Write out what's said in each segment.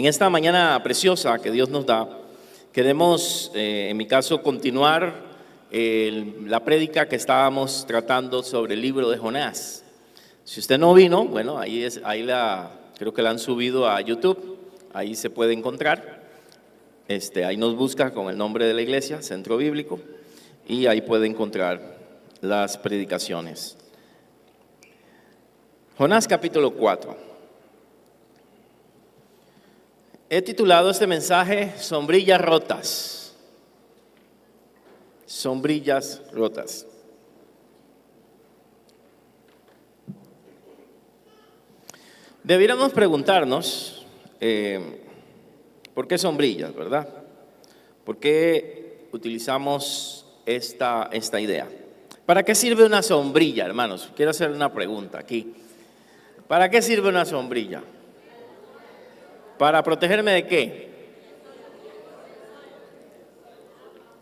En esta mañana preciosa que Dios nos da, queremos, en mi caso, continuar la prédica que estábamos tratando sobre el libro de Jonás. Si usted no vino, bueno, creo que la han subido a YouTube, ahí se puede encontrar. Ahí nos busca con el nombre de la iglesia, Centro Bíblico, y ahí puede encontrar las predicaciones. Jonás capítulo 4. He titulado este mensaje Sombrillas rotas. Sombrillas rotas. Debiéramos preguntarnos ¿por qué sombrillas, verdad? ¿Por qué utilizamos esta idea? ¿Para qué sirve una sombrilla, hermanos? Quiero hacer una pregunta aquí. ¿Para qué sirve una sombrilla? ¿Para protegerme de qué?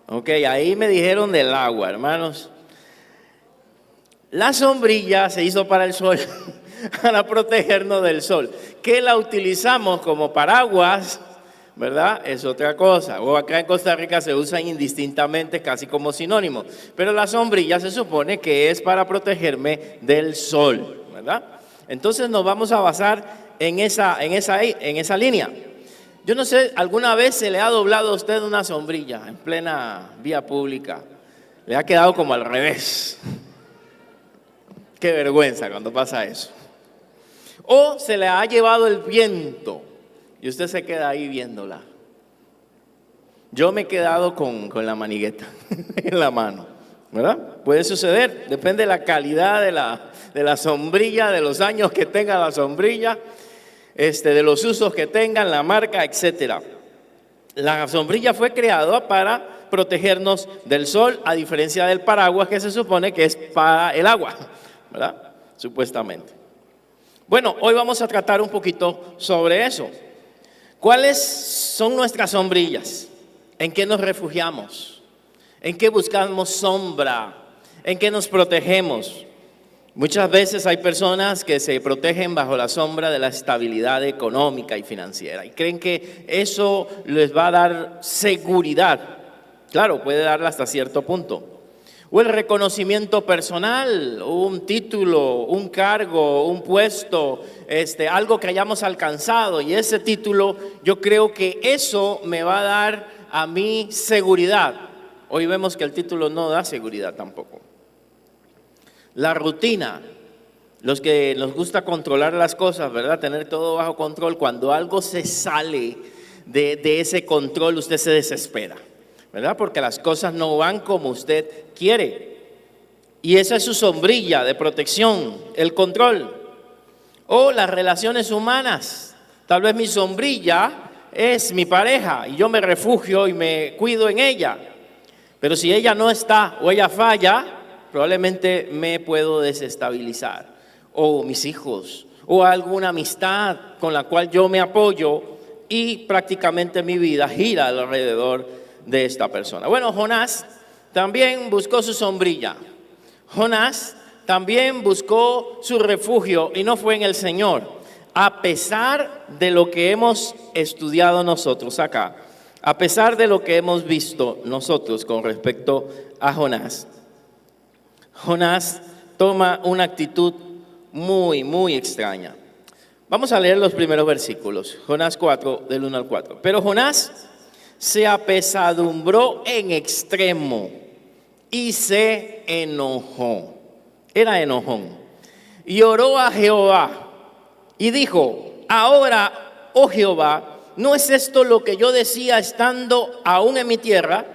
Ok, ahí me dijeron del agua, hermanos. La sombrilla se hizo para el sol, para protegernos del sol. Que la utilizamos como paraguas, ¿verdad? Es otra cosa. O acá en Costa Rica se usan indistintamente, casi como sinónimos. Pero la sombrilla se supone que es para protegerme del sol, ¿verdad? Entonces nos vamos a basar en esa línea. Yo no sé, ¿alguna vez se le ha doblado a usted una sombrilla en plena vía pública? Le ha quedado como al revés. Qué vergüenza cuando pasa eso. O se le ha llevado el viento y usted se queda ahí viéndola. Yo me he quedado con la manigueta en la mano, ¿verdad? Puede suceder, depende de la calidad de la sombrilla, de los años que tenga la sombrilla, de los usos que tengan, la marca, etcétera. La sombrilla fue creada para protegernos del sol, a diferencia del paraguas que se supone que es para el agua, ¿verdad? Supuestamente. Bueno, hoy vamos a tratar un poquito sobre eso. ¿Cuáles son nuestras sombrillas? ¿En qué nos refugiamos? ¿En qué buscamos sombra? ¿En qué nos protegemos? Muchas veces hay personas que se protegen bajo la sombra de la estabilidad económica y financiera y creen que eso les va a dar seguridad. Claro, puede darla hasta cierto punto. O el reconocimiento personal, un título, un cargo, un puesto, algo que hayamos alcanzado, y ese título, yo creo que eso me va a dar a mí seguridad. Hoy vemos que el título no da seguridad tampoco. La rutina, los que nos gusta controlar las cosas, ¿verdad? Tener todo bajo control. Cuando algo se sale de ese control, usted se desespera, ¿verdad? Porque las cosas no van como usted quiere. Y esa es su sombrilla de protección, el control. O las relaciones humanas. Tal vez mi sombrilla es mi pareja y yo me refugio y me cuido en ella. Pero si ella no está o ella falla, probablemente me puedo desestabilizar, o mis hijos, o alguna amistad con la cual yo me apoyo y prácticamente mi vida gira alrededor de esta persona. Bueno, Jonás también buscó su sombrilla. Jonás también buscó su refugio y no fue en el Señor, a pesar de lo que hemos estudiado nosotros acá, a pesar de lo que hemos visto nosotros con respecto a Jonás. Jonás toma una actitud muy, muy extraña. Vamos a leer los primeros versículos. Jonás 4, del 1 al 4. Pero Jonás se apesadumbró en extremo y se enojó. Era enojón. Y oró a Jehová y dijo: ahora, oh Jehová, ¿no es esto lo que yo decía estando aún en mi tierra?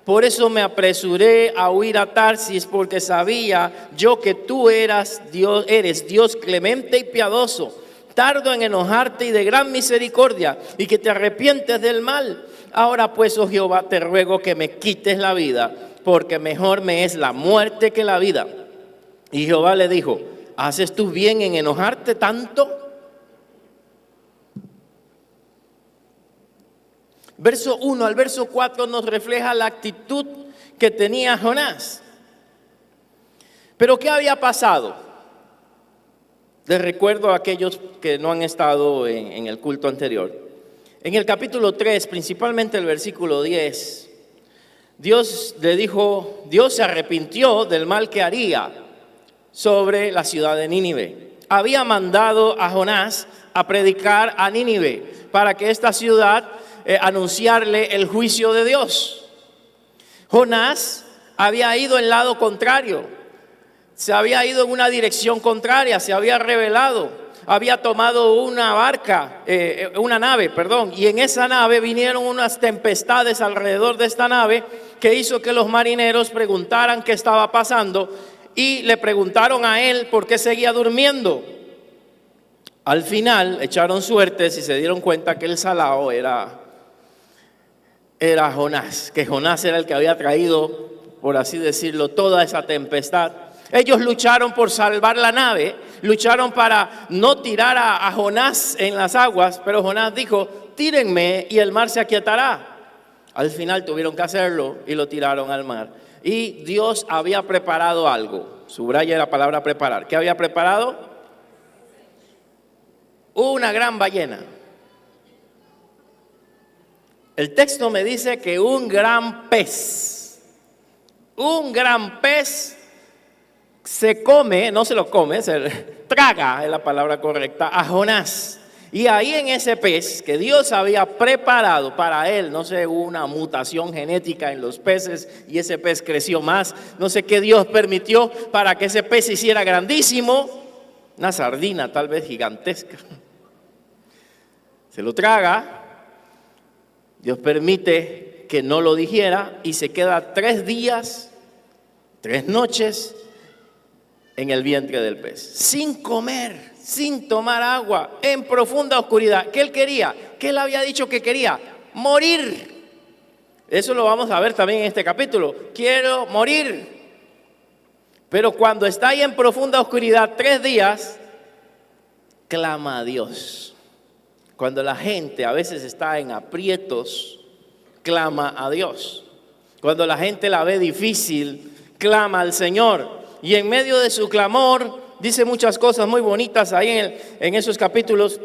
Por eso me apresuré a huir a Tarsis, porque sabía yo que tú eres Dios clemente y piadoso, tardo en enojarte y de gran misericordia, y que te arrepientes del mal. Ahora pues, oh Jehová, te ruego que me quites la vida, porque mejor me es la muerte que la vida. Y Jehová le dijo: ¿haces tú bien en enojarte tanto? Verso 1 al verso 4 nos refleja la actitud que tenía Jonás. Pero ¿qué había pasado? Les recuerdo a aquellos que no han estado en el culto anterior. En el capítulo 3, principalmente el versículo 10, Dios se arrepintió del mal que haría sobre la ciudad de Nínive. Había mandado a Jonás a predicar a Nínive para que esta ciudad anunciarle el juicio de Dios. Jonás había ido en lado contrario, se había ido en una dirección contraria, se había rebelado, había tomado una nave, y en esa nave vinieron unas tempestades alrededor de esta nave que hizo que los marineros preguntaran qué estaba pasando y le preguntaron a él por qué seguía durmiendo. Al final echaron suertes y se dieron cuenta que el salao era Jonás, que Jonás era el que había traído, por así decirlo, toda esa tempestad. Ellos lucharon por salvar la nave, lucharon para no tirar a Jonás en las aguas, pero Jonás dijo, tírenme y el mar se aquietará. Al final tuvieron que hacerlo y lo tiraron al mar. Y Dios había preparado algo, subraya la palabra preparar. ¿Qué había preparado? Una gran ballena. El texto me dice que un gran pez se come, no se lo come, se traga, es la palabra correcta, a Jonás. Y ahí en ese pez que Dios había preparado para él, no sé, hubo una mutación genética en los peces y ese pez creció más, no sé qué Dios permitió para que ese pez se hiciera grandísimo, una sardina tal vez gigantesca. Se lo traga, Dios permite que no lo digiera y se queda 3 días, 3 noches en el vientre del pez, sin comer, sin tomar agua, en profunda oscuridad. ¿Qué él quería? ¿Qué él había dicho que quería? Morir. Eso lo vamos a ver también en este capítulo. Quiero morir. Pero cuando está ahí en profunda oscuridad 3 días, clama a Dios. Cuando la gente a veces está en aprietos, clama a Dios. Cuando la gente la ve difícil, clama al Señor. Y en medio de su clamor, dice muchas cosas muy bonitas ahí en esos capítulos.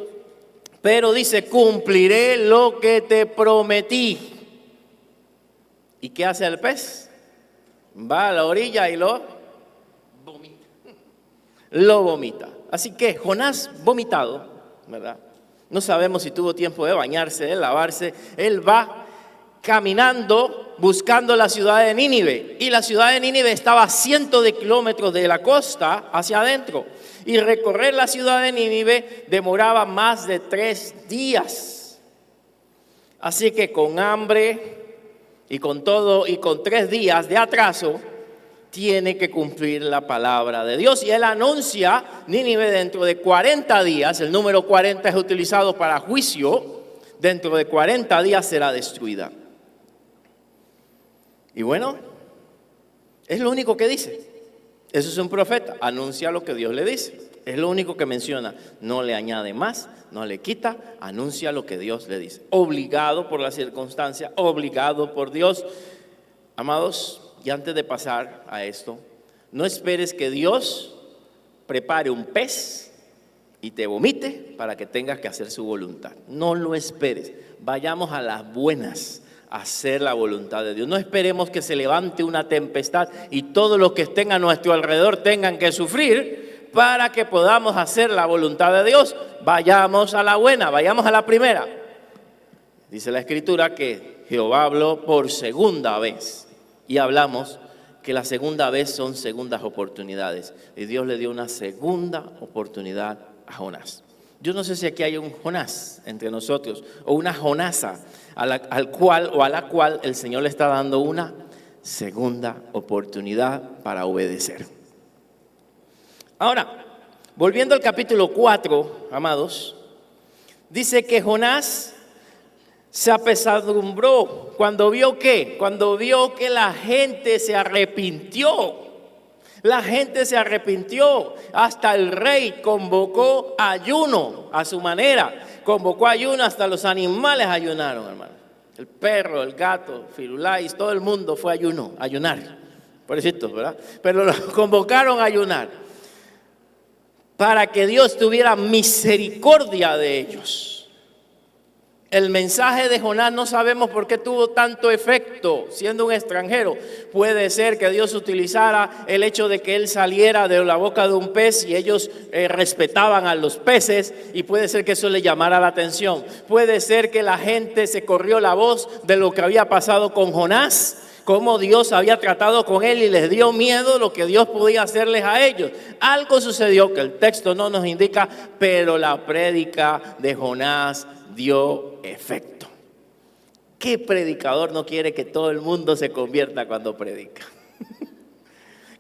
Pero dice, cumpliré lo que te prometí. ¿Y qué hace el pez? Va a la orilla y lo vomita. Así que Jonás vomitado, ¿verdad? No sabemos si tuvo tiempo de bañarse, de lavarse. Él va caminando buscando la ciudad de Nínive. Y la ciudad de Nínive estaba a cientos de kilómetros de la costa hacia adentro. Y recorrer la ciudad de Nínive demoraba más de 3 días. Así que con hambre y con todo y con 3 días de atraso, tiene que cumplir la palabra de Dios. Y él anuncia, Nínive dentro de 40 días, el número 40 es utilizado para juicio, dentro de 40 días será destruida. Y bueno, es lo único que dice. Eso es un profeta, anuncia lo que Dios le dice. Es lo único que menciona, no le añade más, no le quita, anuncia lo que Dios le dice. Obligado por la circunstancia, obligado por Dios. Amados, y antes de pasar a esto, no esperes que Dios prepare un pez y te vomite para que tengas que hacer su voluntad. No lo esperes. Vayamos a las buenas a hacer la voluntad de Dios. No esperemos que se levante una tempestad y todos los que estén a nuestro alrededor tengan que sufrir para que podamos hacer la voluntad de Dios. Vayamos a la buena, vayamos a la primera. Dice la Escritura que Jehová habló por segunda vez. Y hablamos que la segunda vez son segundas oportunidades. Y Dios le dio una segunda oportunidad a Jonás. Yo no sé si aquí hay un Jonás entre nosotros o una Jonasa a la cual el Señor le está dando una segunda oportunidad para obedecer. Ahora, volviendo al capítulo 4, amados, dice que Jonás se apesadumbró cuando vio ¿qué? Cuando vio que la gente se arrepintió. La gente se arrepintió. Hasta el rey convocó ayuno a su manera. Convocó ayuno, hasta los animales ayunaron, hermano. El perro, el gato, Firulais, todo el mundo fue a ayunar. Pobrecitos, ¿verdad? Pero los convocaron a ayunar para que Dios tuviera misericordia de ellos. El mensaje de Jonás no sabemos por qué tuvo tanto efecto siendo un extranjero. Puede ser que Dios utilizara el hecho de que él saliera de la boca de un pez y ellos respetaban a los peces, y puede ser que eso le llamara la atención. Puede ser que la gente se corrió la voz de lo que había pasado con Jonás, cómo Dios había tratado con él y les dio miedo lo que Dios podía hacerles a ellos. Algo sucedió que el texto no nos indica, pero la prédica de Jonás dio efecto. ¿Qué predicador no quiere que todo el mundo se convierta cuando predica?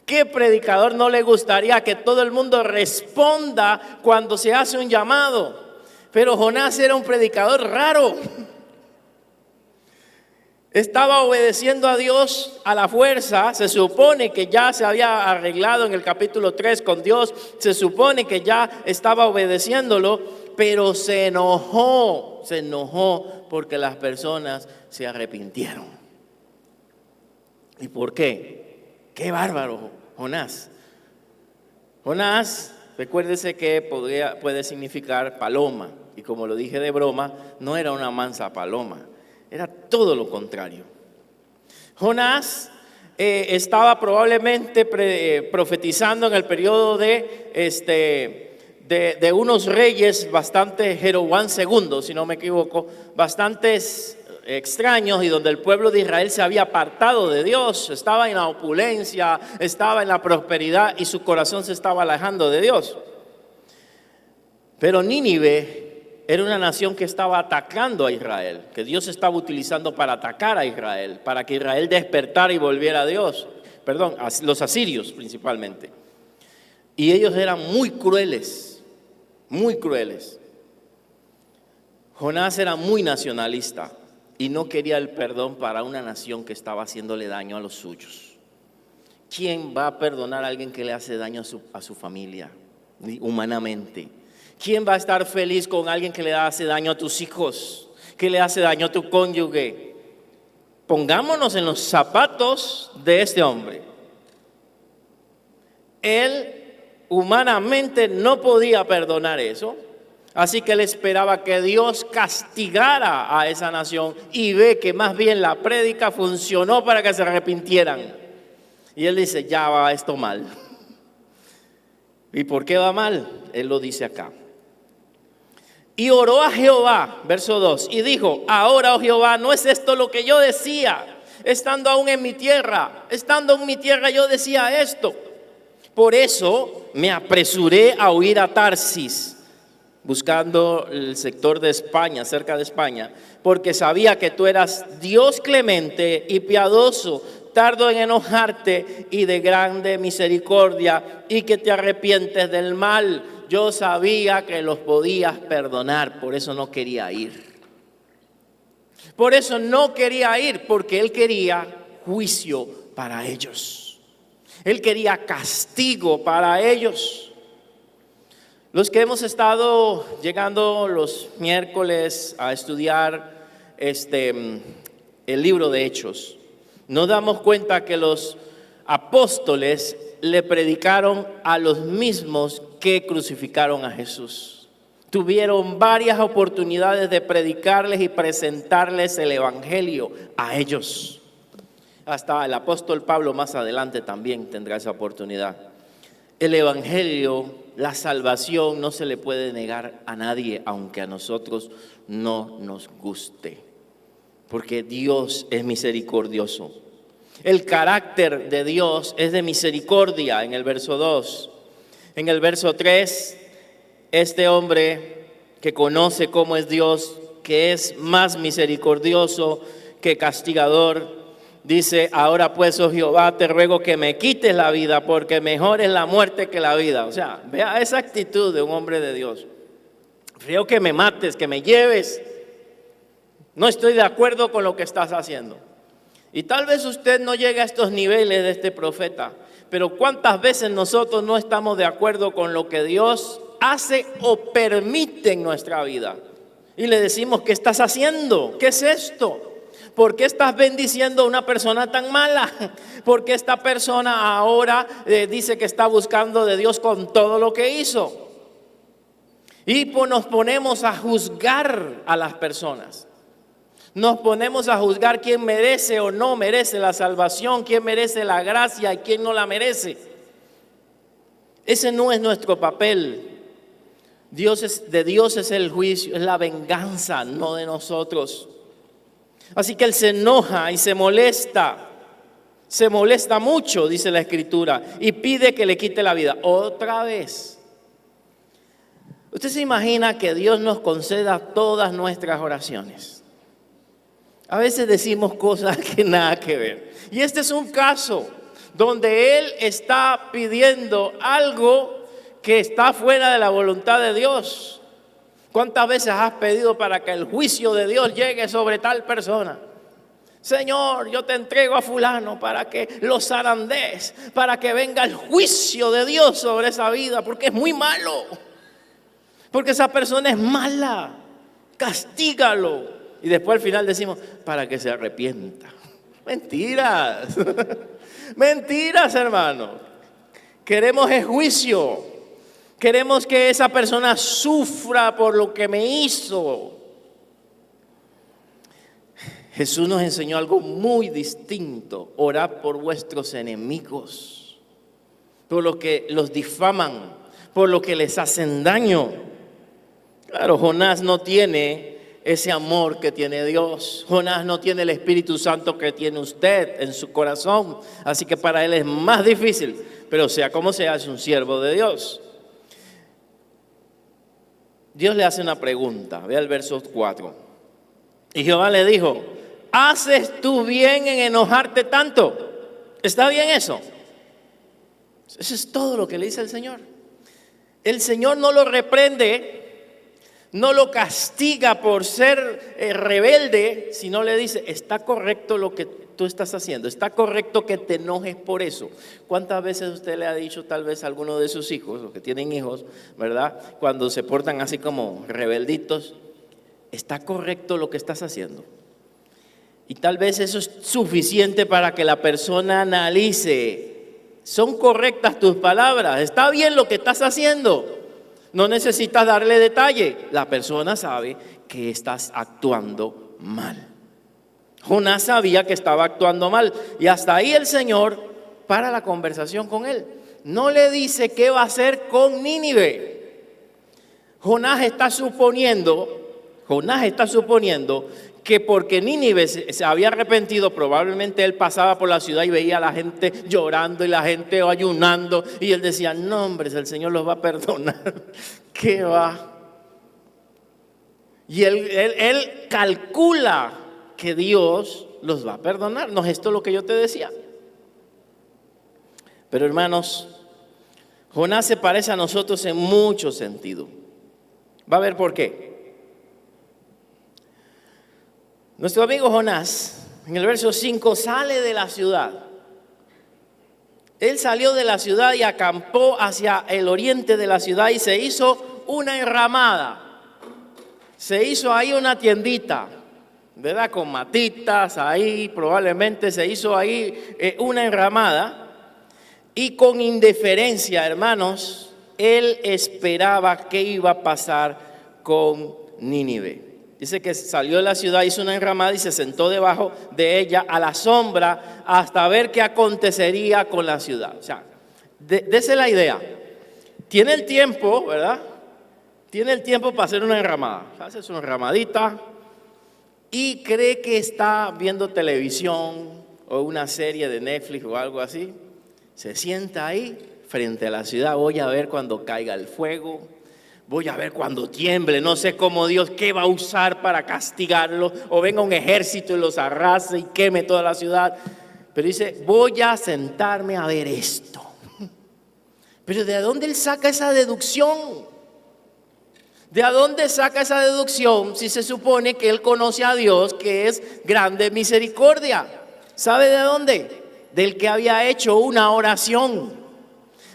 ¿Qué predicador no le gustaría que todo el mundo responda cuando se hace un llamado? Pero Jonás era un predicador raro. Estaba obedeciendo a Dios a la fuerza. Se supone que ya se había arreglado en el capítulo 3 con Dios. Se supone que ya estaba obedeciéndolo, pero se enojó porque las personas se arrepintieron. ¿Y por qué? Qué bárbaro, Jonás. Jonás, recuérdese que puede significar paloma. Y como lo dije de broma, no era una mansa paloma. Era todo lo contrario. Jonás estaba probablemente profetizando en el periodo de unos reyes bastante, Jeroboam II, si no me equivoco, bastantes extraños, y donde el pueblo de Israel se había apartado de Dios, estaba en la opulencia, estaba en la prosperidad y su corazón se estaba alejando de Dios. Pero Nínive era una nación que estaba atacando a Israel, que Dios estaba utilizando para atacar a Israel, para que Israel despertara y volviera a Dios. Perdón, a los asirios principalmente. Y ellos eran muy crueles, muy crueles. Jonás era muy nacionalista y no quería el perdón para una nación que estaba haciéndole daño a los suyos. ¿Quién va a perdonar a alguien que le hace daño a su familia, humanamente? ¿Quién va a estar feliz con alguien que le hace daño a tus hijos, que le hace daño a tu cónyuge? Pongámonos en los zapatos de este hombre. Él humanamente no podía perdonar eso, así que él esperaba que Dios castigara a esa nación, y ve que más bien la prédica funcionó para que se arrepintieran. Y él dice, ya va esto mal. ¿Y por qué va mal? Él lo dice acá. Y oró a Jehová, verso 2, y dijo, ahora, oh Jehová, ¿no es esto lo que yo decía? Estando aún en mi tierra, yo decía esto. Por eso me apresuré a huir a Tarsis, buscando el sector de España, cerca de España, porque sabía que tú eras Dios clemente y piadoso, tardo en enojarte y de grande misericordia, y que te arrepientes del mal. Yo sabía que los podías perdonar, por eso no quería ir. Por eso no quería ir, porque él quería juicio para ellos. Él quería castigo para ellos. Los que hemos estado llegando los miércoles a estudiar el libro de Hechos, nos damos cuenta que los apóstoles le predicaron a los mismos que crucificaron a Jesús. Tuvieron varias oportunidades de predicarles y presentarles el evangelio a ellos. Hasta el apóstol Pablo más adelante también tendrá esa oportunidad. El evangelio, la salvación, no se le puede negar a nadie, aunque a nosotros no nos guste, porque Dios es misericordioso. El carácter de Dios es de misericordia en el verso 2. En el verso 3, este hombre que conoce cómo es Dios, que es más misericordioso que castigador, dice, ahora pues, oh Jehová, te ruego que me quites la vida, porque mejor es la muerte que la vida. O sea, vea esa actitud de un hombre de Dios. Creo que me mates, que me lleves. No estoy de acuerdo con lo que estás haciendo. Y tal vez usted no llegue a estos niveles de este profeta, pero ¿cuántas veces nosotros no estamos de acuerdo con lo que Dios hace o permite en nuestra vida? Y le decimos, ¿qué estás haciendo? ¿Qué es esto? ¿Por qué estás bendiciendo a una persona tan mala? ¿Por qué esta persona ahora dice que está buscando de Dios con todo lo que hizo? Y nos ponemos a juzgar a las personas. Nos ponemos a juzgar quién merece o no merece la salvación, quién merece la gracia y quién no la merece. Ese no es nuestro papel. De Dios es el juicio, es la venganza, no de nosotros. Así que Él se enoja y se molesta mucho, dice la Escritura, y pide que le quite la vida. Otra vez. Usted se imagina que Dios nos conceda todas nuestras oraciones. A veces decimos cosas que nada que ver. Y este es un caso donde Él está pidiendo algo que está fuera de la voluntad de Dios. ¿Cuántas veces has pedido para que el juicio de Dios llegue sobre tal persona? Señor, yo te entrego a fulano para que lo zarandees, para que venga el juicio de Dios sobre esa vida, porque es muy malo. Porque esa persona es mala. Castígalo. Y después al final decimos, para que se arrepienta. Mentiras. Mentiras, hermano. Queremos el juicio. Queremos que esa persona sufra por lo que me hizo. Jesús nos enseñó algo muy distinto. Orad por vuestros enemigos, por los que los difaman, por los que les hacen daño. Claro, Jonás no tiene ese amor que tiene Dios. Jonás no tiene el Espíritu Santo que tiene usted en su corazón. Así que para él es más difícil. Pero sea como sea, es un siervo de Dios. Dios le hace una pregunta. Vea el verso 4. Y Jehová le dijo, ¿haces tú bien en enojarte tanto? ¿Está bien eso? Eso es todo lo que le dice el Señor. El Señor no lo reprende, no lo castiga por ser rebelde, sino le dice, está correcto lo que tú estás haciendo, está correcto que te enojes por eso. ¿Cuántas veces usted le ha dicho tal vez a alguno de sus hijos, los que tienen hijos, verdad? Cuando se portan así como rebelditos, está correcto lo que estás haciendo. Y tal vez eso es suficiente para que la persona analice, ¿son correctas tus palabras? ¿Está bien lo que estás haciendo? No necesitas darle detalle. La persona sabe que estás actuando mal. Jonás sabía que estaba actuando mal. Y hasta ahí el Señor para la conversación con él. No le dice qué va a hacer con Nínive. Jonás está suponiendo que porque Nínive se había arrepentido, probablemente él pasaba por la ciudad y veía a la gente llorando y la gente ayunando. Y él decía, no hombre, el Señor los va a perdonar. ¿Qué va? Y él calcula que Dios los va a perdonar. ¿No es esto lo que yo te decía? Pero hermanos, Jonás se parece a nosotros en mucho sentido. Va a ver por qué. Nuestro amigo Jonás, en el verso 5, sale de la ciudad. Él salió de la ciudad y acampó hacia el oriente de la ciudad y se hizo una enramada. Se hizo ahí una tiendita, ¿verdad? Con matitas ahí, probablemente se hizo ahí una enramada. Y con indiferencia, hermanos, él esperaba qué iba a pasar con Nínive. Dice que salió de la ciudad, hizo una enramada y se sentó debajo de ella a la sombra hasta ver qué acontecería con la ciudad. O sea, dese la idea. Tiene el tiempo, ¿verdad? Tiene el tiempo para hacer una enramada. Hace su enramadita y cree que está viendo televisión o una serie de Netflix o algo así. Se sienta ahí frente a la ciudad. Voy a ver cuando caiga el fuego. Voy a ver cuando tiemble, no sé cómo Dios, qué va a usar para castigarlo, o venga un ejército y los arrase y queme toda la ciudad. Pero dice, voy a sentarme a ver esto. Pero ¿de dónde él saca esa deducción? ¿De dónde saca esa deducción si se supone que él conoce a Dios, que es grande misericordia? ¿Sabe de dónde? Del que había hecho una oración.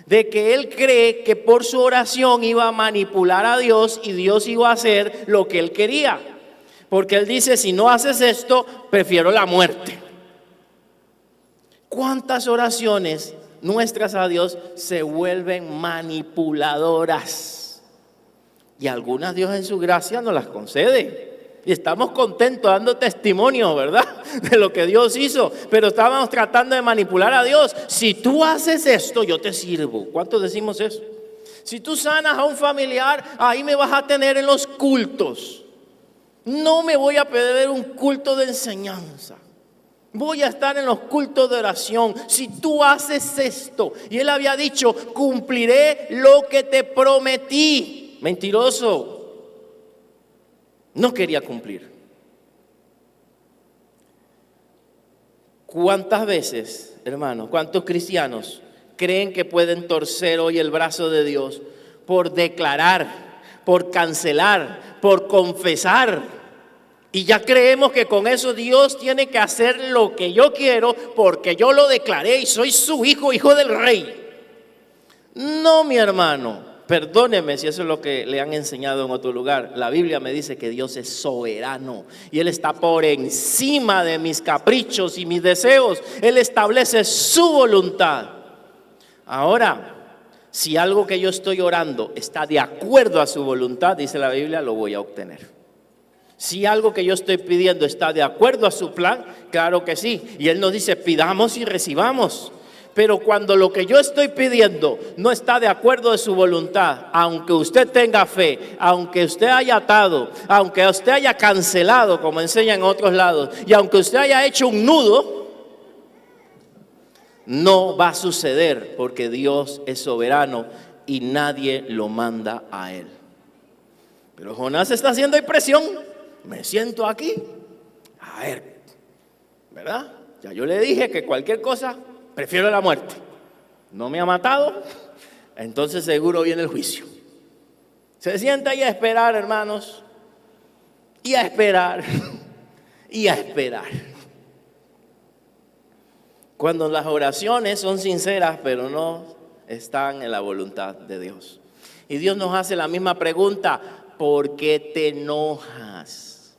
De que él cree que por su oración iba a manipular a Dios y Dios iba a hacer lo que él quería. Porque él dice, si no haces esto, prefiero la muerte. ¿Cuántas oraciones nuestras a Dios se vuelven manipuladoras? Y algunas Dios en su gracia nos las concede. Y estamos contentos dando testimonio, ¿verdad? De lo que Dios hizo. Pero estábamos tratando de manipular a Dios. Si tú haces esto, yo te sirvo. ¿Cuántos decimos eso? Si tú sanas a un familiar, ahí me vas a tener en los cultos. No me voy a perder un culto de enseñanza. Voy a estar en los cultos de oración. Si tú haces esto. Y él había dicho, cumpliré lo que te prometí. Mentiroso. No quería cumplir. ¿Cuántas veces, hermanos, cuántos cristianos creen que pueden torcer hoy el brazo de Dios por declarar, por cancelar, por confesar? Y ya creemos que con eso Dios tiene que hacer lo que yo quiero porque yo lo declaré y soy su hijo, hijo del rey. No, mi hermano. Perdóneme si eso es lo que le han enseñado en otro lugar. La Biblia me dice que Dios es soberano y Él está por encima de mis caprichos y mis deseos. Él establece su voluntad. Ahora, si algo que yo estoy orando está de acuerdo a su voluntad, dice la Biblia, lo voy a obtener. Si algo que yo estoy pidiendo está de acuerdo a su plan, claro que sí. Y Él nos dice, pidamos y recibamos. Pero cuando lo que yo estoy pidiendo no está de acuerdo a su voluntad, aunque usted tenga fe, aunque usted haya atado, aunque usted haya cancelado, como enseñan en otros lados, y aunque usted haya hecho un nudo, no va a suceder porque Dios es soberano y nadie lo manda a Él. Pero Jonás está haciendo impresión. Me siento aquí. A ver, ¿verdad? Ya yo le dije que cualquier cosa prefiero la muerte. No me ha matado, entonces seguro viene el juicio. Se sienta ahí a esperar, hermanos, y a esperar, y a esperar. Cuando las oraciones son sinceras, pero no están en la voluntad de Dios. Y Dios nos hace la misma pregunta, ¿por qué te enojas?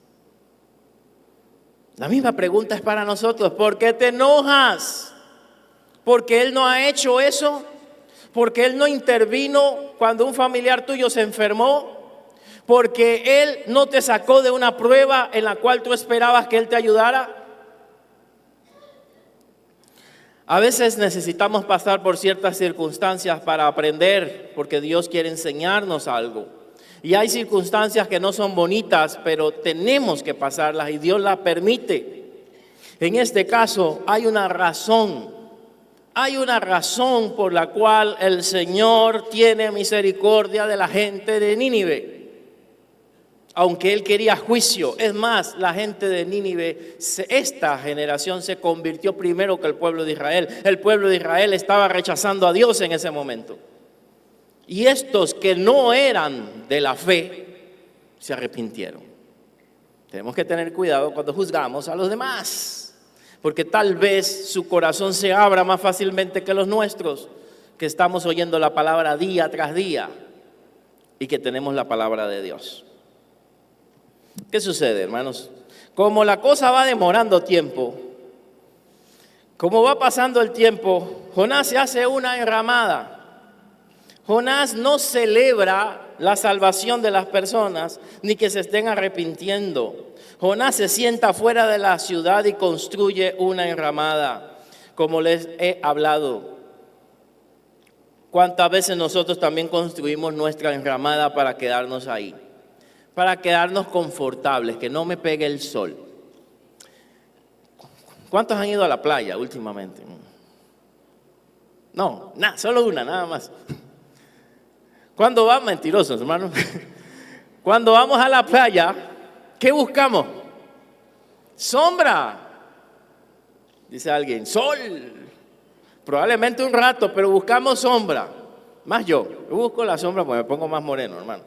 La misma pregunta es para nosotros, ¿por qué te enojas? Porque Él no ha hecho eso, porque Él no intervino cuando un familiar tuyo se enfermó, porque Él no te sacó de una prueba en la cual tú esperabas que Él te ayudara. A veces necesitamos pasar por ciertas circunstancias para aprender, porque Dios quiere enseñarnos algo. Y hay circunstancias que no son bonitas, pero tenemos que pasarlas y Dios las permite. En este caso hay una razón. Hay una razón por la cual el Señor tiene misericordia de la gente de Nínive. Aunque Él quería juicio. Es más, la gente de Nínive, esta generación se convirtió primero que el pueblo de Israel. El pueblo de Israel estaba rechazando a Dios en ese momento. Y estos que no eran de la fe, se arrepintieron. Tenemos que tener cuidado cuando juzgamos a los demás. Porque tal vez su corazón se abra más fácilmente que los nuestros, que estamos oyendo la palabra día tras día y que tenemos la palabra de Dios. ¿Qué sucede, hermanos? Como la cosa va demorando tiempo, como va pasando el tiempo, Jonás se hace una enramada. Jonás no celebra la salvación de las personas ni que se estén arrepintiendo. Jonás se sienta fuera de la ciudad y construye una enramada, como les he hablado. ¿Cuántas veces nosotros también construimos nuestra enramada para quedarnos ahí? Para quedarnos confortables, que no me pegue el sol. ¿Cuántos han ido a la playa últimamente? No, nada, solo una, nada más. ¿Cuándo van? Mentirosos, hermanos. Cuando vamos a la playa, ¿qué buscamos? Sombra. Dice alguien, sol. Probablemente un rato, pero buscamos sombra. Más yo busco la sombra porque me pongo más moreno, hermano.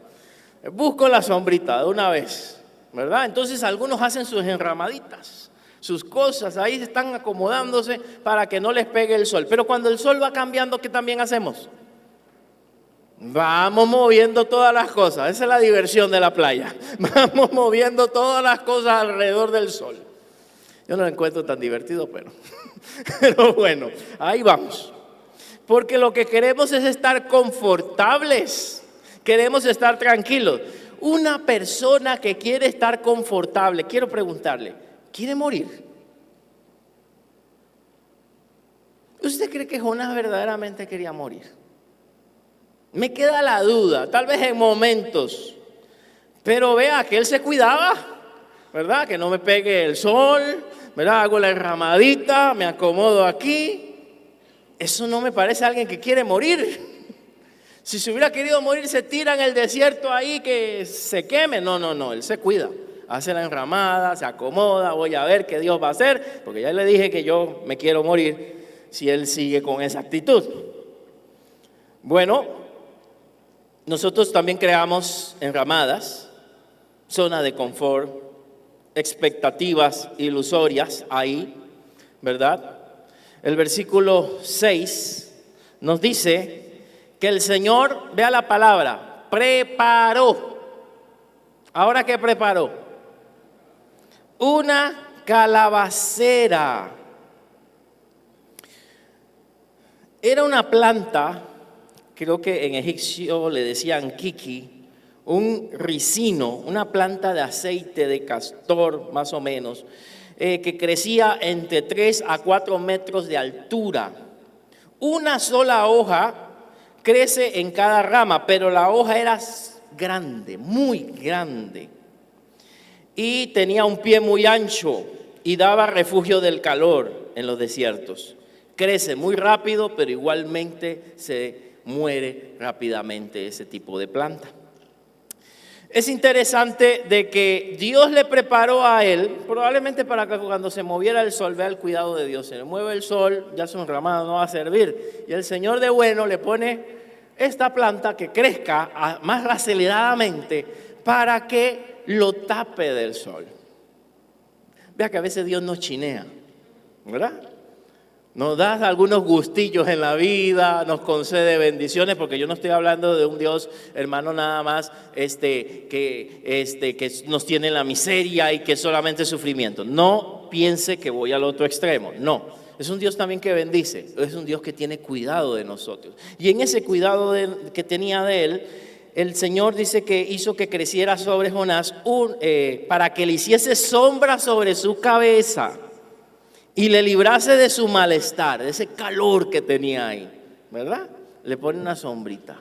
Busco la sombrita de una vez, ¿verdad? Entonces algunos hacen sus enramaditas, sus cosas, ahí están acomodándose para que no les pegue el sol. Pero cuando el sol va cambiando, ¿qué también hacemos? Vamos moviendo todas las cosas. Esa es la diversión de la playa. Vamos moviendo todas las cosas alrededor del sol. Yo no lo encuentro tan divertido, pero bueno, ahí vamos. Porque lo que queremos es estar confortables. Queremos estar tranquilos. Una persona que quiere estar confortable, quiero preguntarle, ¿quiere morir? ¿Usted cree que Jonás verdaderamente quería morir? Me queda la duda, tal vez en momentos, pero vea que él se cuidaba, ¿verdad? Que no me pegue el sol, ¿verdad? Hago la enramadita, me acomodo aquí. Eso no me parece a alguien que quiere morir. Si se hubiera querido morir, se tira en el desierto ahí que se queme. No, él se cuida. Hace la enramada, se acomoda, voy a ver qué Dios va a hacer, porque ya le dije que yo me quiero morir si él sigue con esa actitud. Bueno, nosotros también creamos enramadas, zona de confort, expectativas ilusorias ahí, ¿verdad? El versículo 6 nos dice que el Señor, vea la palabra, preparó. ¿Ahora qué preparó? Una calabacera. Era una planta, creo que en egipcio le decían kiki, un ricino, una planta de aceite de castor más o menos, que crecía entre 3 a 4 metros de altura. Una sola hoja crece en cada rama, pero la hoja era grande, muy grande. Y tenía un pie muy ancho y daba refugio del calor en los desiertos. Crece muy rápido, pero igualmente se muere rápidamente ese tipo de planta. Es interesante de que Dios le preparó a él, probablemente para que cuando se moviera el sol, vea el cuidado de Dios. Se le mueve el sol, ya su enramado no va a servir. Y el Señor de bueno le pone esta planta que crezca más aceleradamente para que lo tape del sol. Vea que a veces Dios nos chinea, ¿verdad? Nos da algunos gustillos en la vida, nos concede bendiciones, porque yo no estoy hablando de un Dios, hermano, nada más que nos tiene en la miseria y que solamente sufrimiento. No piense que voy al otro extremo, no. Es un Dios también que bendice, es un Dios que tiene cuidado de nosotros. Y en ese cuidado que tenía de él, el Señor dice que hizo que creciera sobre Jonás para que le hiciese sombra sobre su cabeza y le librase de su malestar, de ese calor que tenía ahí, ¿verdad? Le pone una sombrita.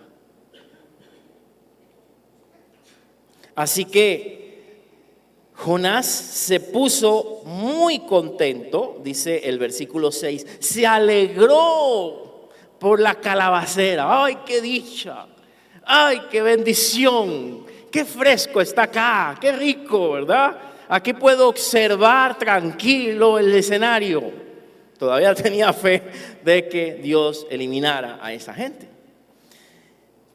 Así que Jonás se puso muy contento, dice el versículo 6, se alegró por la calabacera. ¡Ay, qué dicha! ¡Ay, qué bendición! ¡Qué fresco está acá! ¡Qué rico!, ¿verdad? Aquí puedo observar tranquilo el escenario. Todavía tenía fe de que Dios eliminara a esa gente.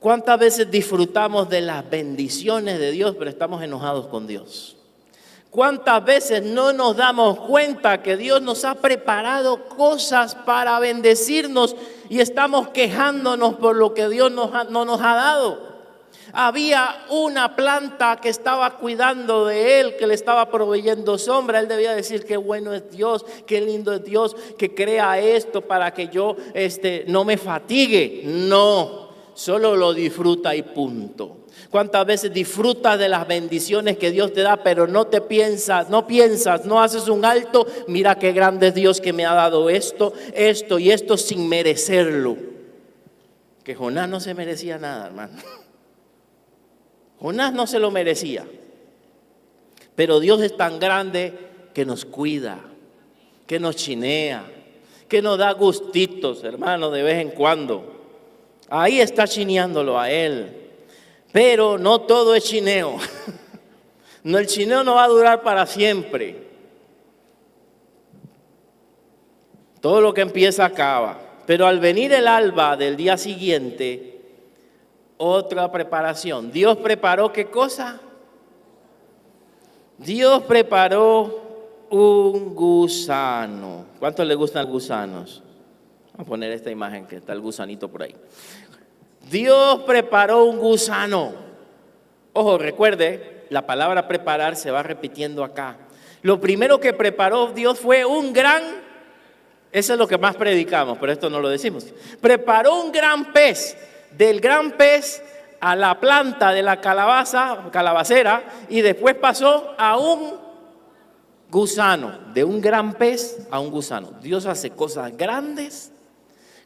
¿Cuántas veces disfrutamos de las bendiciones de Dios, pero estamos enojados con Dios? ¿Cuántas veces no nos damos cuenta que Dios nos ha preparado cosas para bendecirnos y estamos quejándonos por lo que Dios no nos ha dado? Había una planta que estaba cuidando de él, que le estaba proveyendo sombra. Él debía decir: qué bueno es Dios, qué lindo es Dios que crea esto para que yo no me fatigue. No, solo lo disfruta y punto. ¿Cuántas veces disfrutas de las bendiciones que Dios te da, pero no piensas, no haces un alto? Mira qué grande es Dios que me ha dado esto y esto sin merecerlo. Que Jonás no se merecía nada, hermano. Jonás no se lo merecía, pero Dios es tan grande que nos cuida, que nos chinea, que nos da gustitos, hermano, de vez en cuando. Ahí está chineándolo a él, pero no todo es chineo. No, el chineo no va a durar para siempre. Todo lo que empieza acaba, pero al venir el alba del día siguiente, otra preparación. Dios preparó ¿qué cosa? Dios preparó un gusano. ¿Cuántos le gustan los gusanos? Vamos a poner esta imagen que está el gusanito por ahí. Dios preparó un gusano. Ojo, recuerde, la palabra preparar se va repitiendo acá. Lo primero que preparó Dios fue eso es lo que más predicamos, pero esto no lo decimos. Preparó un gran pez. Del gran pez a la planta de la calabacera, y después pasó a un gusano, de un gran pez a un gusano. Dios hace cosas grandes,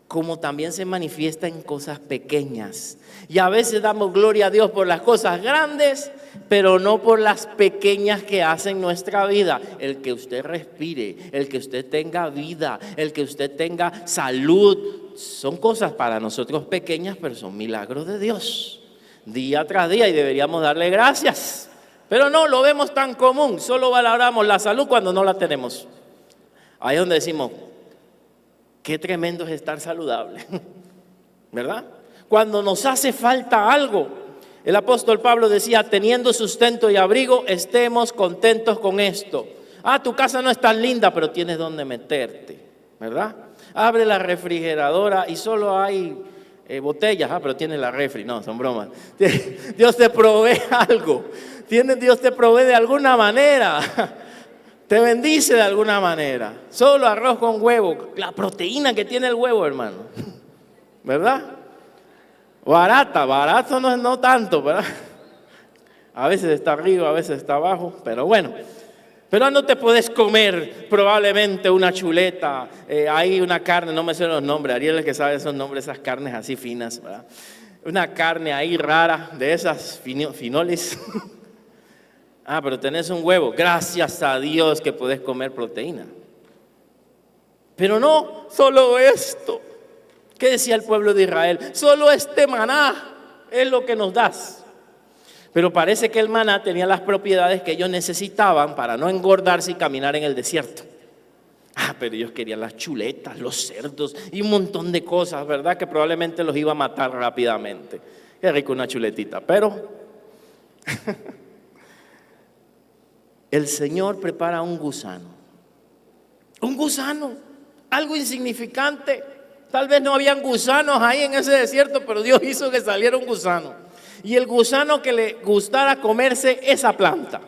como también se manifiesta en cosas pequeñas. Y a veces damos gloria a Dios por las cosas grandes, pero no por las pequeñas que hacen nuestra vida. El que usted respire, el que usted tenga vida, el que usted tenga salud, son cosas para nosotros pequeñas, pero son milagros de Dios, día tras día, y deberíamos darle gracias. Pero no lo vemos tan común, solo valoramos la salud cuando no la tenemos. Ahí es donde decimos, qué tremendo es estar saludable, ¿verdad? Cuando nos hace falta algo, el apóstol Pablo decía, teniendo sustento y abrigo, estemos contentos con esto. Tu casa no es tan linda, pero tienes donde meterte, ¿verdad? Abre la refrigeradora y solo hay botellas, pero tienes la refri. No, son bromas. Dios te provee algo. Dios te provee de alguna manera. Te bendice de alguna manera. Solo arroz con huevo, la proteína que tiene el huevo, hermano, ¿verdad? Barato no tanto, ¿verdad? A veces está arriba, a veces está abajo, pero bueno. Pero no te puedes comer probablemente una chuleta, hay una carne, no me sé los nombres, Ariel es el que sabe esos nombres, esas carnes así finas, ¿verdad? Una carne ahí rara, de esas finoles. Pero tenés un huevo, gracias a Dios que podés comer proteína. Pero no solo esto. ¿Qué decía el pueblo de Israel? Solo este maná es lo que nos das. Pero parece que el maná tenía las propiedades que ellos necesitaban para no engordarse y caminar en el desierto. Pero ellos querían las chuletas, los cerdos y un montón de cosas, ¿verdad? Que probablemente los iba a matar rápidamente. Qué rico una chuletita, pero el Señor prepara un gusano, algo insignificante. Tal vez no habían gusanos ahí en ese desierto, pero Dios hizo que saliera un gusano. Y el gusano que le gustara comerse esa planta.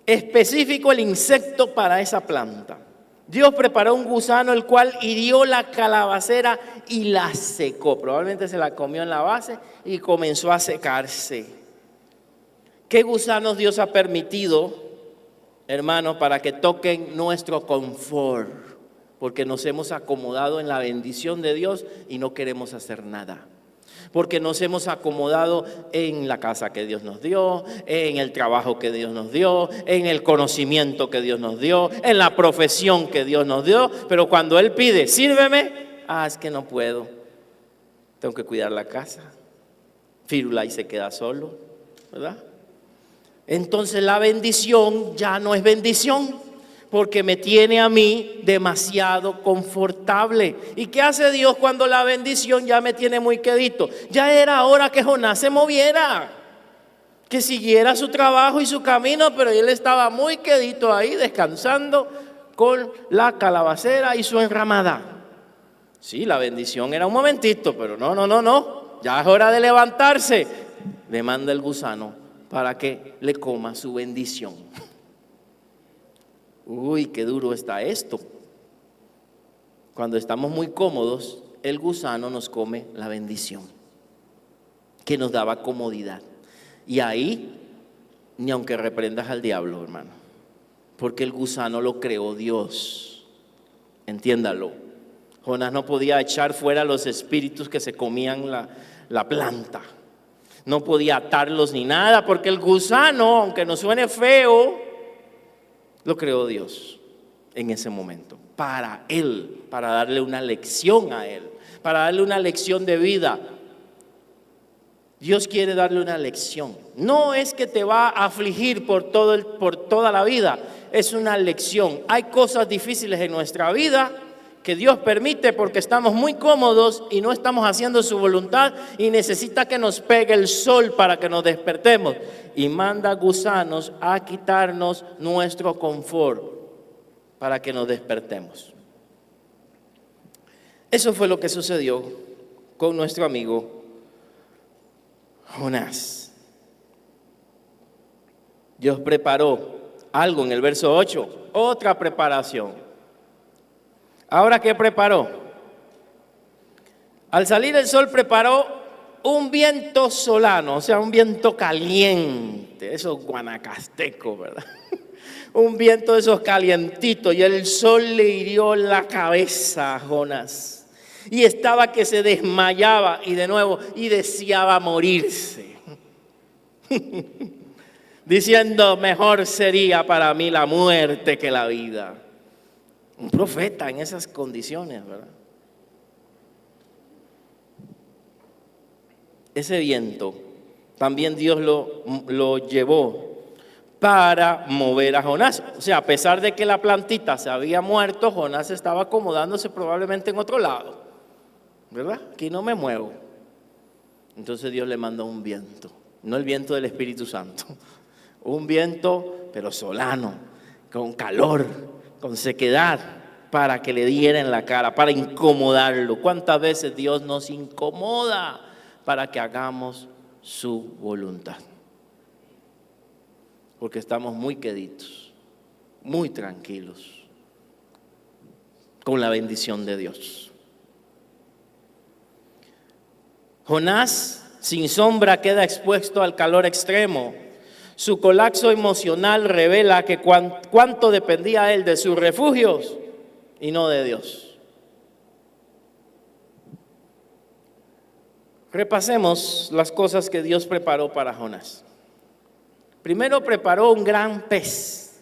Específico el insecto para esa planta. Dios preparó un gusano el cual hirió la calabacera y la secó. Probablemente se la comió en la base y comenzó a secarse. ¿Qué gusanos Dios ha permitido, hermanos, para que toquen nuestro confort? Porque nos hemos acomodado en la bendición de Dios y no queremos hacer nada. Porque nos hemos acomodado en la casa que Dios nos dio, en el trabajo que Dios nos dio, en el conocimiento que Dios nos dio, en la profesión que Dios nos dio. Pero cuando Él pide, sírveme, es que no puedo. Tengo que cuidar la casa. Firulai se queda solo, ¿verdad? Entonces la bendición ya no es bendición, porque me tiene a mí demasiado confortable. ¿Y qué hace Dios cuando la bendición ya me tiene muy quedito? Ya era hora que Jonás se moviera, que siguiera su trabajo y su camino, pero él estaba muy quedito ahí descansando con la calabacera y su enramada. Sí, la bendición era un momentito, pero no, ya es hora de levantarse. Le manda el gusano para que le coma su bendición. Uy, qué duro está esto. Cuando estamos muy cómodos, el gusano nos come la bendición que nos daba comodidad. Y ahí, ni aunque reprendas al diablo, hermano, porque el gusano lo creó Dios. Entiéndalo. Jonás no podía echar fuera los espíritus que se comían la planta. No podía atarlos ni nada, porque el gusano, aunque nos suene feo, lo creó Dios en ese momento, para él, para darle una lección a él, para darle una lección de vida. Dios quiere darle una lección. No es que te va a afligir por toda la vida, es una lección. Hay cosas difíciles en nuestra vida que Dios permite porque estamos muy cómodos y no estamos haciendo su voluntad, y necesita que nos pegue el sol para que nos despertemos, y manda gusanos a quitarnos nuestro confort para que nos despertemos. Eso fue lo que sucedió con nuestro amigo Jonás. Dios preparó algo en el verso 8, otra preparación. Ahora, ¿qué preparó? Al salir el sol preparó un viento solano, o sea, un viento caliente, esos guanacastecos, ¿verdad? Un viento de esos calientitos, y el sol le hirió la cabeza a Jonás. Y estaba que se desmayaba y de nuevo, y deseaba morirse. Diciendo, mejor sería para mí la muerte que la vida. Un profeta en esas condiciones, ¿verdad? Ese viento también Dios lo llevó para mover a Jonás. O sea, a pesar de que la plantita se había muerto, Jonás estaba acomodándose probablemente en otro lado, ¿verdad? Aquí no me muevo. Entonces Dios le mandó un viento, no el viento del Espíritu Santo, un viento pero solano, con calor, con sequedad, para que le diera en la cara, para incomodarlo. ¿Cuántas veces Dios nos incomoda para que hagamos su voluntad? Porque estamos muy queditos, muy tranquilos, con la bendición de Dios. Jonás, sin sombra, queda expuesto al calor extremo. Su colapso emocional revela que cuánto dependía él de sus refugios y no de Dios. Repasemos las cosas que Dios preparó para Jonás. Primero preparó un gran pez,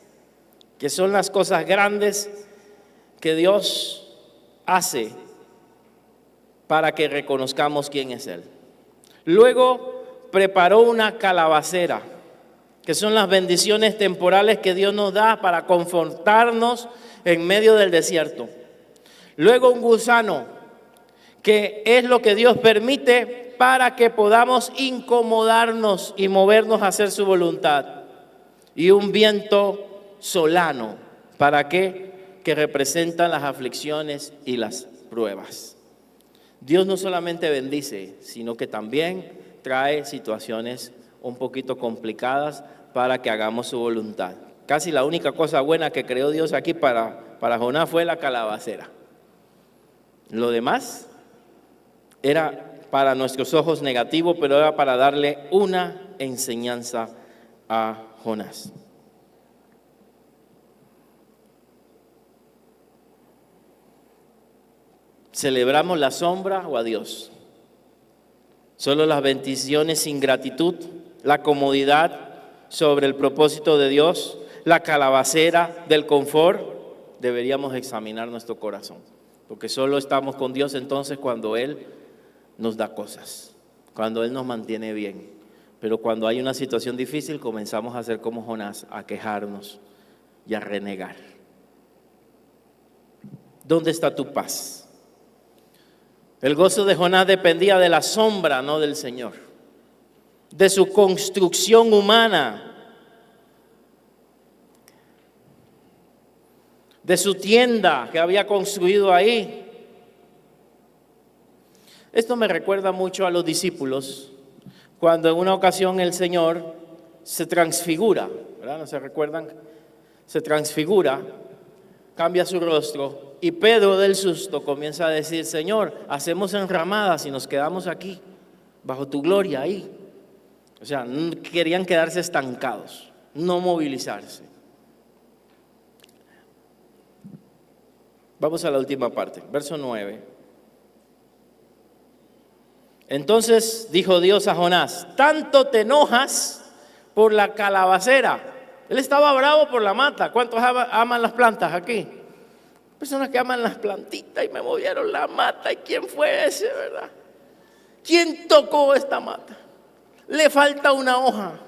que son las cosas grandes que Dios hace para que reconozcamos quién es Él. Luego preparó una calabacera, que son las bendiciones temporales que Dios nos da para confortarnos en medio del desierto. Luego un gusano, que es lo que Dios permite para que podamos incomodarnos y movernos a hacer su voluntad. Y un viento solano, ¿para qué? Que representan las aflicciones y las pruebas. Dios no solamente bendice, sino que también trae situaciones un poquito complicadas para que hagamos su voluntad. Casi la única cosa buena que creó Dios aquí para Jonás fue la calabacera. Lo demás era para nuestros ojos negativo, pero era para darle una enseñanza a Jonás. ¿Celebramos la sombra o a Dios? Solo las bendiciones sin gratitud, la comodidad sobre el propósito de Dios, la calabacera del confort. Deberíamos examinar nuestro corazón, porque solo estamos con Dios entonces cuando Él nos da cosas, cuando Él nos mantiene bien. Pero cuando hay una situación difícil comenzamos a ser como Jonás, a quejarnos y a renegar. ¿Dónde está tu paz? El gozo de Jonás dependía de la sombra, no del Señor, de su construcción humana, de su tienda que había construido ahí. Esto me recuerda mucho a los discípulos, cuando en una ocasión el Señor se transfigura, ¿verdad? ¿No se recuerdan? Se transfigura, cambia su rostro, y Pedro del susto comienza a decir: Señor, hacemos enramadas y nos quedamos aquí, bajo tu gloria ahí. O sea, querían quedarse estancados, no movilizarse. Vamos a la última parte, verso 9. Entonces dijo Dios a Jonás: ¿tanto te enojas por la calabacera? Él estaba bravo por la mata. ¿Cuántos aman las plantas aquí? Personas que aman las plantitas, y me movieron la mata. ¿Y quién fue ese, verdad? ¿Quién tocó esta mata? Le falta una hoja.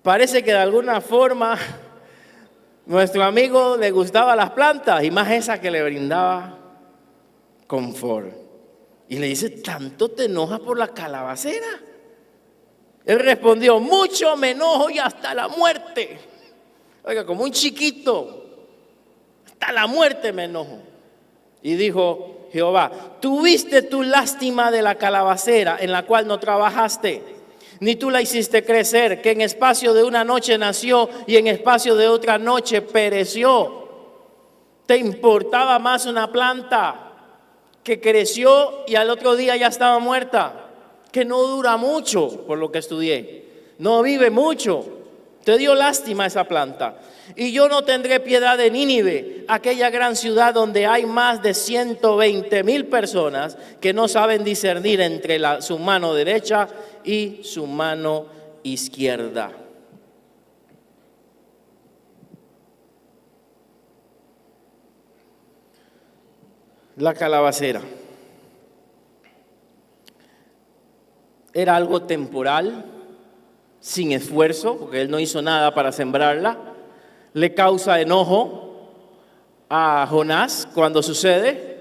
Parece que de alguna forma nuestro amigo le gustaba las plantas, y más esa que le brindaba confort. Y le dice: ¿tanto te enojas por la calabacera? Él respondió: mucho me enojo y hasta la muerte. Oiga, como un chiquito, hasta la muerte me enojo. Y dijo Jehová: ¿tuviste tu lástima de la calabacera en la cual no trabajaste, ni tú la hiciste crecer, que en espacio de una noche nació y en espacio de otra noche pereció? ¿Te importaba más una planta que creció y al otro día ya estaba muerta? que no dura mucho, por lo que estudié, no vive mucho. Te dio lástima esa planta. Y yo no tendré piedad de Nínive, aquella gran ciudad donde hay más de 120,000 personas que no saben discernir entre su mano derecha y su mano izquierda. La calabacera era algo temporal, sin esfuerzo, porque él no hizo nada para sembrarla. Le causa enojo a Jonás cuando sucede.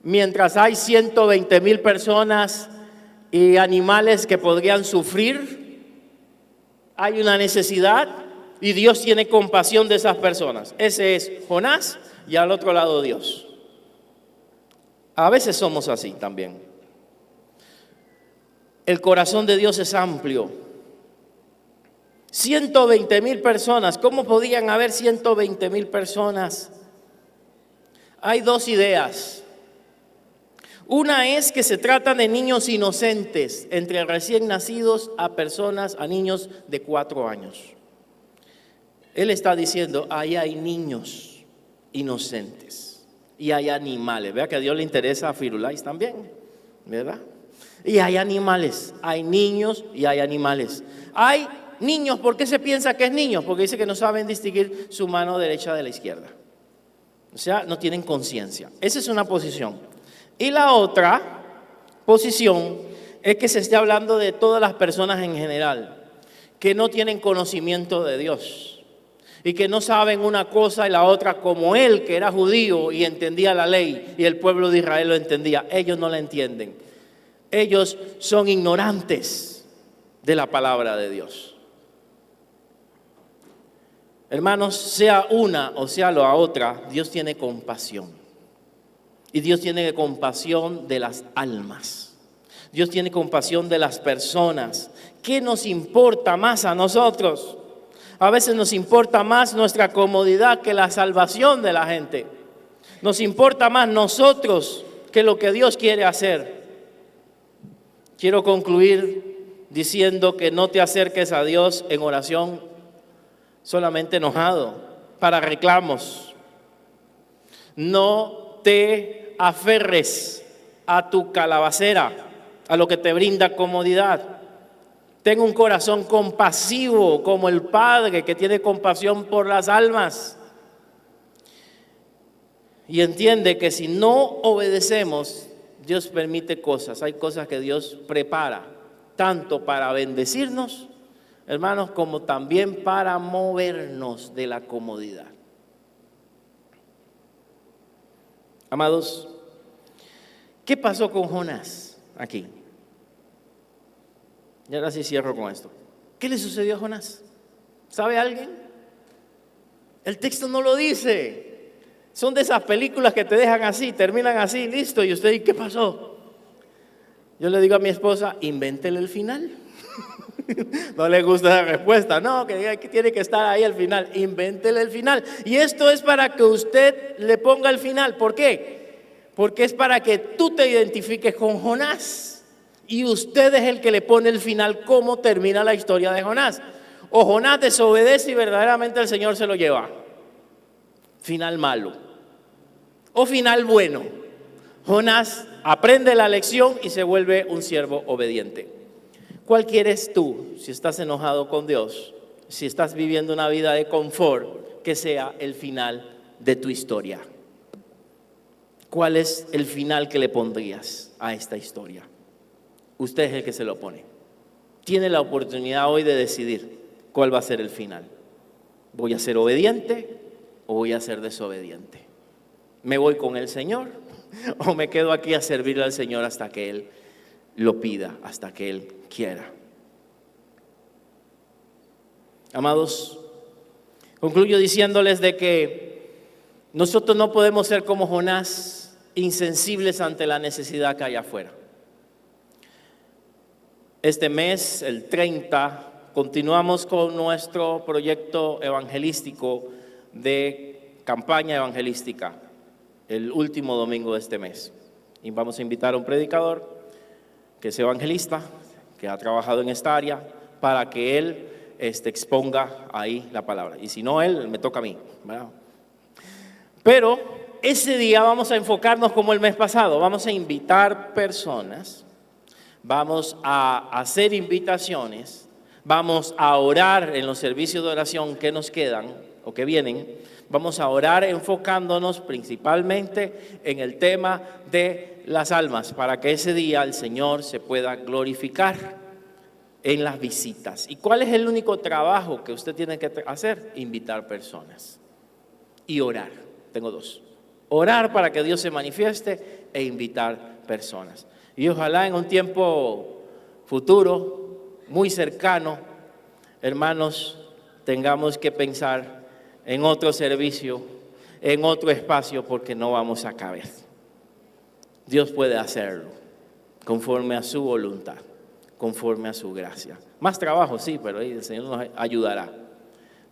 Mientras hay 120,000 personas y animales que podrían sufrir, hay una necesidad y Dios tiene compasión de esas personas. Ese es Jonás y al otro lado Dios. A veces somos así también. El corazón de Dios es amplio. 120,000 personas, ¿cómo podían haber 120,000 personas? Hay dos ideas. Una es que se trata de niños inocentes, entre recién nacidos a personas, a niños de 4 años. Él está diciendo, ahí hay niños inocentes y hay animales. Vea que a Dios le interesa a Firulais también, ¿verdad? Y hay animales, hay niños y hay animales. Hay niños, ¿por qué se piensa que es niños? Porque dice que no saben distinguir su mano derecha de la izquierda. O sea, no tienen conciencia. Esa es una posición. Y la otra posición es que se esté hablando de todas las personas en general, que no tienen conocimiento de Dios y que no saben una cosa y la otra, como él, que era judío y entendía la ley y el pueblo de Israel lo entendía. Ellos no la entienden. Ellos son ignorantes de la palabra de Dios. Hermanos, sea una o sea la otra, Dios tiene compasión. Y Dios tiene compasión de las almas. Dios tiene compasión de las personas. ¿Qué nos importa más a nosotros? A veces nos importa más nuestra comodidad que la salvación de la gente. Nos importa más nosotros que lo que Dios quiere hacer. Quiero concluir diciendo que no te acerques a Dios en oración solamente enojado, para reclamos. No te aferres a tu calabacera, a lo que te brinda comodidad. Ten un corazón compasivo como el Padre que tiene compasión por las almas. Y entiende que si no obedecemos, Dios permite cosas. Hay cosas que Dios prepara, tanto para bendecirnos, hermanos, como también para movernos de la comodidad. Amados, ¿qué pasó con Jonás aquí? Y ahora sí cierro con esto. ¿Qué le sucedió a Jonás? ¿Sabe alguien? El texto no lo dice. Son de esas películas que te dejan así, terminan así, listo. Y usted, ¿y qué pasó? Yo le digo a mi esposa, invéntele el final. No le gusta la respuesta, no, que tiene que estar ahí al final. Invéntele el final. Y esto es para que usted le ponga el final. ¿Por qué? Porque es para que tú te identifiques con Jonás. Y usted es el que le pone el final, cómo termina la historia de Jonás. O Jonás desobedece y verdaderamente el Señor se lo lleva. Final malo. O final bueno. Jonás aprende la lección y se vuelve un siervo obediente. ¿Cuál quieres tú si estás enojado con Dios? Si estás viviendo una vida de confort, que sea el final de tu historia. ¿Cuál es el final que le pondrías a esta historia? Usted es el que se lo pone. Tiene la oportunidad hoy de decidir cuál va a ser el final. ¿Voy a ser obediente o voy a ser desobediente? ¿Me voy con el Señor o me quedo aquí a servirle al Señor hasta que Él lo pida, hasta que Él quiera? Amados, concluyo diciéndoles de que nosotros no podemos ser como Jonás, insensibles ante la necesidad que hay afuera. Este mes, el 30, continuamos con nuestro proyecto evangelístico de campaña evangelística, el último domingo de este mes. Y vamos a invitar a un predicador que es evangelista, que ha trabajado en esta área, para que él exponga ahí la palabra. Y si no él, me toca a mí, ¿verdad? Pero ese día vamos a enfocarnos como el mes pasado, vamos a invitar personas, vamos a hacer invitaciones, vamos a orar en los servicios de oración que nos quedan o que vienen. Vamos a orar enfocándonos principalmente en el tema de las almas, para que ese día el Señor se pueda glorificar en las visitas. ¿Y cuál es el único trabajo que usted tiene que hacer? Invitar personas y orar. Tengo dos: orar para que Dios se manifieste e invitar personas. Y ojalá en un tiempo futuro, muy cercano, hermanos, tengamos que pensar en otro servicio, en otro espacio, porque no vamos a caber. Dios puede hacerlo conforme a su voluntad, conforme a su gracia. Más trabajo, sí, pero ahí el Señor nos ayudará.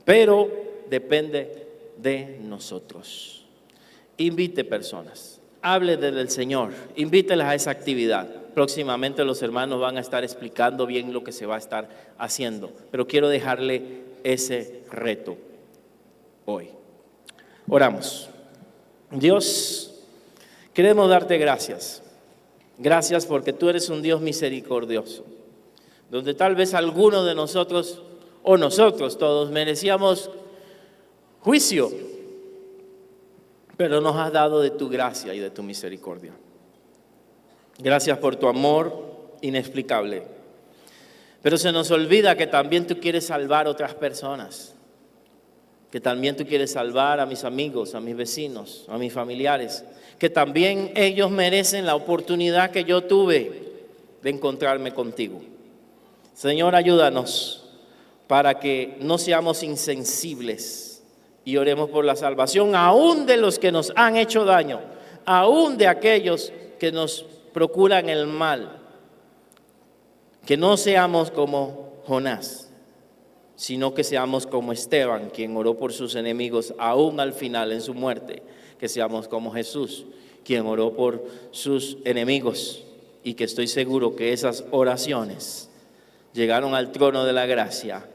Pero depende de nosotros. Invite personas, hable del Señor, invítelas a esa actividad. Próximamente los hermanos van a estar explicando bien lo que se va a estar haciendo, pero quiero dejarle ese reto hoy. Oramos. Dios, queremos darte gracias. Gracias porque tú eres un Dios misericordioso, donde tal vez alguno de nosotros o nosotros todos merecíamos juicio, pero nos has dado de tu gracia y de tu misericordia. Gracias por tu amor inexplicable. Pero se nos olvida que también tú quieres salvar a otras personas, que también tú quieres salvar a mis amigos, a mis vecinos, a mis familiares, que también ellos merecen la oportunidad que yo tuve de encontrarme contigo. Señor, ayúdanos para que no seamos insensibles y oremos por la salvación, aún de los que nos han hecho daño, aún de aquellos que nos procuran el mal. Que no seamos como Jonás, sino que seamos como Esteban, quien oró por sus enemigos aún al final en su muerte. Que seamos como Jesús, quien oró por sus enemigos, y que estoy seguro que esas oraciones llegaron al trono de la gracia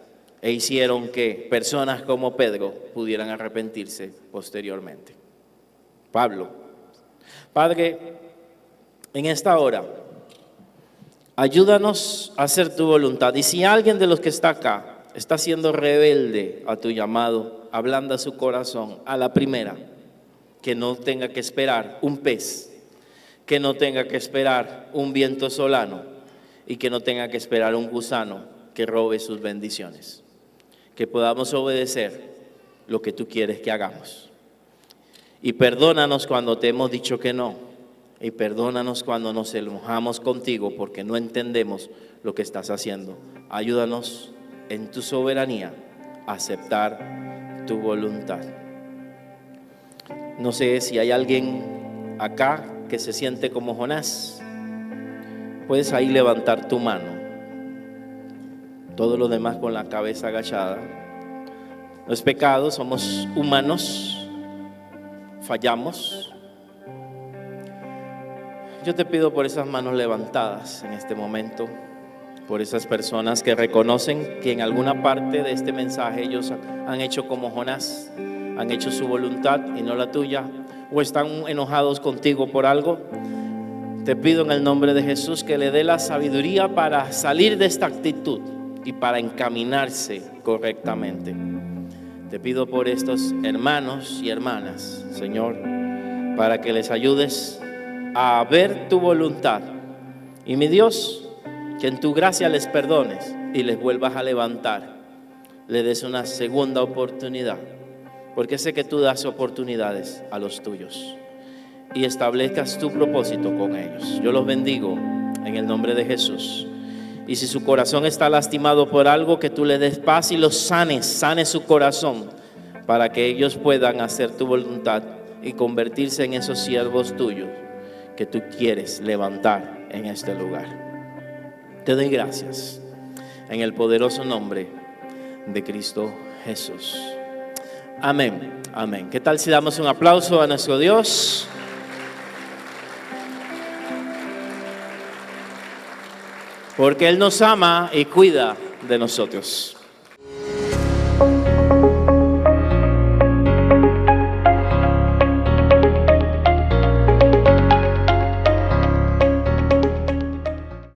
e hicieron que personas como Pedro pudieran arrepentirse posteriormente. Pablo. Padre, en esta hora, ayúdanos a hacer tu voluntad. Y si alguien de los que está acá está siendo rebelde a tu llamado, ablanda su corazón a la primera, que no tenga que esperar un pez, que no tenga que esperar un viento solano y que no tenga que esperar un gusano que robe sus bendiciones. Que podamos obedecer lo que tú quieres que hagamos. Y perdónanos cuando te hemos dicho que no. Y perdónanos cuando nos enojamos contigo porque no entendemos lo que estás haciendo. Ayúdanos en tu soberanía a aceptar tu voluntad. No sé si hay alguien acá que se siente como Jonás. Puedes ahí levantar tu mano. Todo lo demás con la cabeza agachada. No es pecado, somos humanos, fallamos. Yo te pido por esas manos levantadas en este momento, por esas personas que reconocen que en alguna parte de este mensaje ellos han hecho como Jonás, han hecho su voluntad y no la tuya, o están enojados contigo por algo. Te pido en el nombre de Jesús que le dé la sabiduría para salir de esta actitud y para encaminarse correctamente. Te pido por estos hermanos y hermanas, Señor, para que les ayudes a ver tu voluntad. Y mi Dios, que en tu gracia les perdones y les vuelvas a levantar, le des una segunda oportunidad, porque sé que tú das oportunidades a los tuyos y establezcas tu propósito con ellos. Yo los bendigo en el nombre de Jesús. Y si su corazón está lastimado por algo, que tú le des paz y los sanes, sane su corazón, para que ellos puedan hacer tu voluntad y convertirse en esos siervos tuyos que tú quieres levantar en este lugar. Te doy gracias en el poderoso nombre de Cristo Jesús. Amén, amén. ¿Qué tal si damos un aplauso a nuestro Dios? porque Él nos ama y cuida de nosotros.